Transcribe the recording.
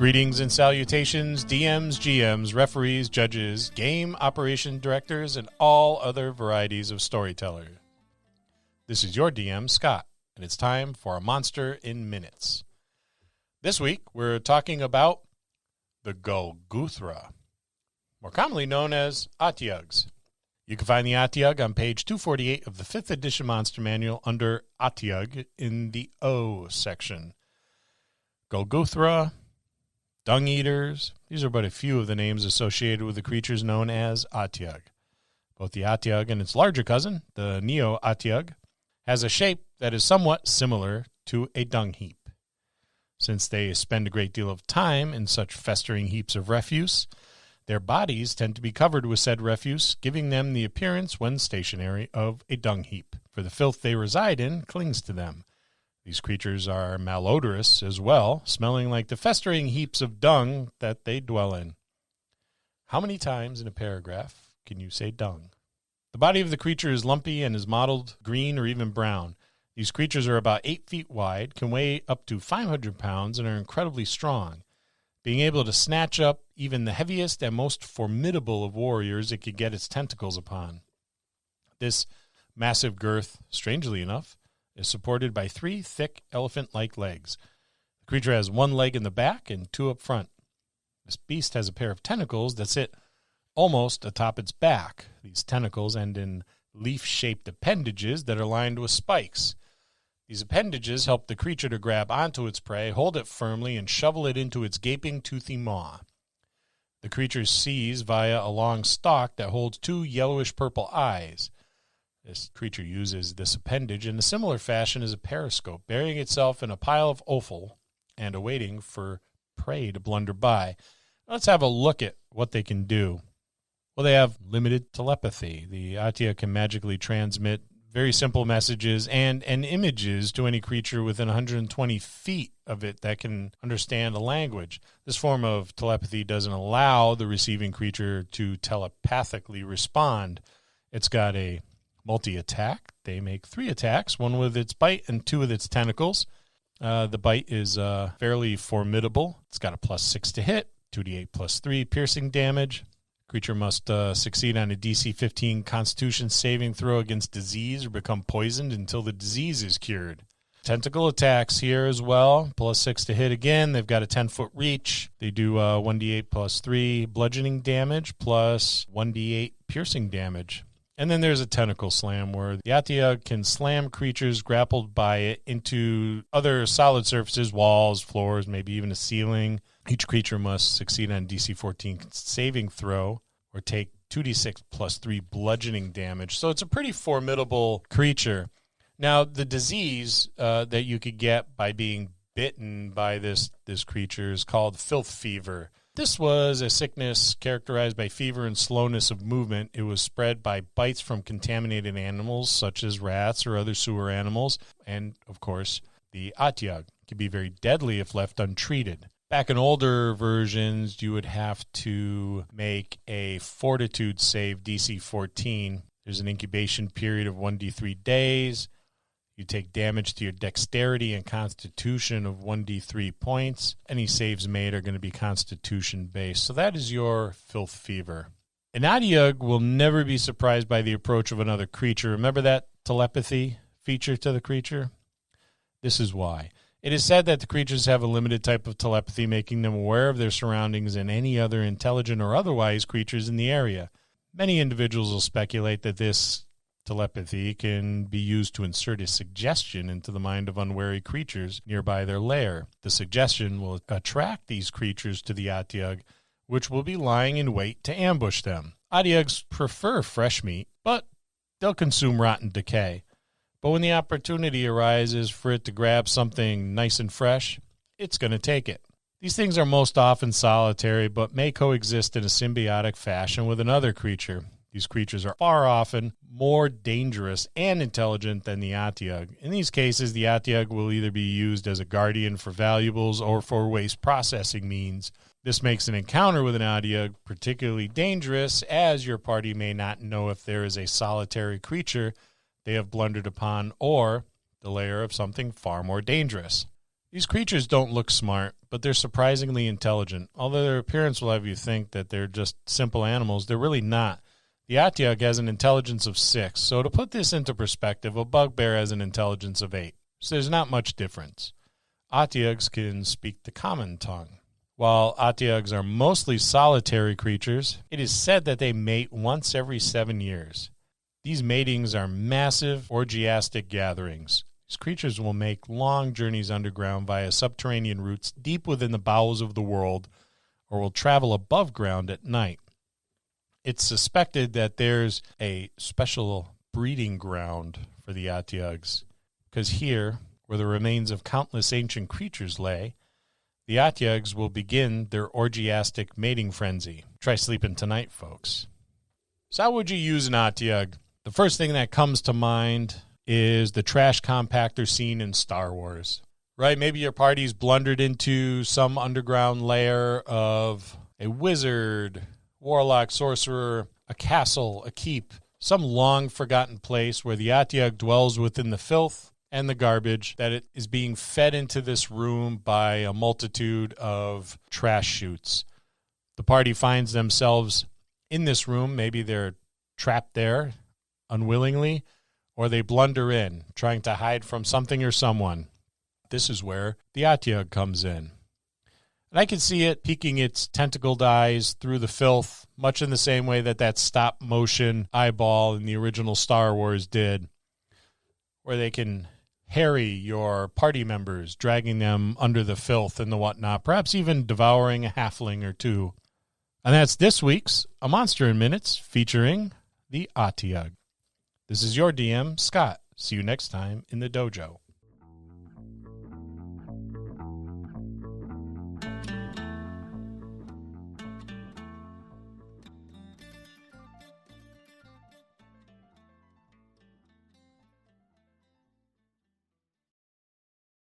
Greetings and salutations, DMs, GMs, referees, judges, game operation directors, and all other varieties of storytellers. This is your DM, Scott, and it's time for a Monster in Minutes. This week, we're talking about the Gulguthra, more commonly known as Otyughs. You can find the Otyugh on page 248 of the 5th edition Monster Manual under Otyugh in the O section. Gulguthra, dung eaters, these are but a few of the names associated with the creatures known as Otyugh. Both the Otyugh and its larger cousin, the Neo-Otyugh, has a shape that is somewhat similar to a dung heap. Since they spend a great deal of time in such festering heaps of refuse, their bodies tend to be covered with said refuse, giving them the appearance, when stationary, of a dung heap, for the filth they reside in clings to them. These creatures are malodorous as well, smelling like the festering heaps of dung that they dwell in. How many times in a paragraph can you say dung? The body of the creature is lumpy and is mottled green or even brown. These creatures are about 8 feet wide, can weigh up to 500 pounds, and are incredibly strong. Being able to snatch up even the heaviest and most formidable of warriors it could get its tentacles upon. This massive girth, strangely enough, is supported by 3 thick elephant-like legs. The creature has 1 leg in the back and 2 up front. This beast has a pair of tentacles that sit almost atop its back. These tentacles end in leaf-shaped appendages that are lined with spikes. These appendages help the creature to grab onto its prey, hold it firmly, and shovel it into its gaping, toothy maw. The creature sees via a long stalk that holds 2 yellowish-purple eyes. This creature uses this appendage in a similar fashion as a periscope, burying itself in a pile of offal and awaiting for prey to blunder by. Let's have a look at what they can do. Well, they have limited telepathy. The Otyugh can magically transmit very simple messages and images to any creature within 120 feet of it that can understand a language. This form of telepathy doesn't allow the receiving creature to telepathically respond. It's got a multi-attack. They make 3 attacks, 1 with its bite and 2 with its tentacles. The bite is fairly formidable. It's got a +6 to hit, 2d8 +3 piercing damage. Creature must succeed on a DC 15 Constitution saving throw against disease or become poisoned until the disease is cured. Tentacle attacks here as well, +6 to hit again. They've got a 10-foot reach. They do 1d8 +3 bludgeoning damage plus 1d8 piercing damage. And then there's a tentacle slam where the Otyugh can slam creatures grappled by it into other solid surfaces, walls, floors, maybe even a ceiling. Each creature must succeed on DC 14 saving throw or take 2d6 +3 bludgeoning damage. So it's a pretty formidable creature. Now, the disease that you could get by being bitten by this creature is called filth fever. This was a sickness characterized by fever and slowness of movement. It was spread by bites from contaminated animals such as rats or other sewer animals. And, of course, the Otyugh can be very deadly if left untreated. Back in older versions, you would have to make a fortitude save DC 14. There's an incubation period of 1d3 days. You take damage to your dexterity and constitution of 1d3 points. Any saves made are going to be constitution-based. So that is your filth fever. An Otyugh will never be surprised by the approach of another creature. Remember that telepathy feature to the creature? This is why. It is said that the creatures have a limited type of telepathy, making them aware of their surroundings and any other intelligent or otherwise creatures in the area. Many individuals will speculate that this telepathy can be used to insert a suggestion into the mind of unwary creatures nearby their lair. The suggestion will attract these creatures to the Otyugh, which will be lying in wait to ambush them. Otyughs prefer fresh meat, but they'll consume rotten decay. But when the opportunity arises for it to grab something nice and fresh, it's going to take it. These things are most often solitary, but may coexist in a symbiotic fashion with another creature. These creatures are far often more dangerous and intelligent than the Otyugh. In these cases, the Otyugh will either be used as a guardian for valuables or for waste processing means. This makes an encounter with an Otyugh particularly dangerous, as your party may not know if there is a solitary creature they have blundered upon or the lair of something far more dangerous. These creatures don't look smart, but they're surprisingly intelligent. Although their appearance will have you think that they're just simple animals, they're really not. The Otyugh has an intelligence of 6, so to put this into perspective, a bugbear has an intelligence of 8. So there's not much difference. Otyughs can speak the common tongue. While Otyughs are mostly solitary creatures, it is said that they mate once every 7 years. These matings are massive, orgiastic gatherings. These creatures will make long journeys underground via subterranean routes deep within the bowels of the world, or will travel above ground at night. It's suspected that there's a special breeding ground for the Otyughs, because here, where the remains of countless ancient creatures lay, the Otyughs will begin their orgiastic mating frenzy. Try sleeping tonight, folks. So how would you use an Otyugh? The first thing that comes to mind is the trash compactor scene in Star Wars. Right? Maybe your party's blundered into some underground lair of a wizard, warlock, sorcerer, a castle, a keep, some long-forgotten place where the Otyugh dwells within the filth and the garbage that it is being fed into this room by a multitude of trash chutes. The party finds themselves in this room. Maybe they're trapped there unwillingly, or they blunder in, trying to hide from something or someone. This is where the Otyugh comes in. And I can see it peeking its tentacled eyes through the filth, much in the same way that stop-motion eyeball in the original Star Wars did, where they can harry your party members, dragging them under the filth and the whatnot, perhaps even devouring a halfling or two. And that's this week's A Monster in Minutes, featuring the Otyugh. This is your DM, Scott. See you next time in the dojo.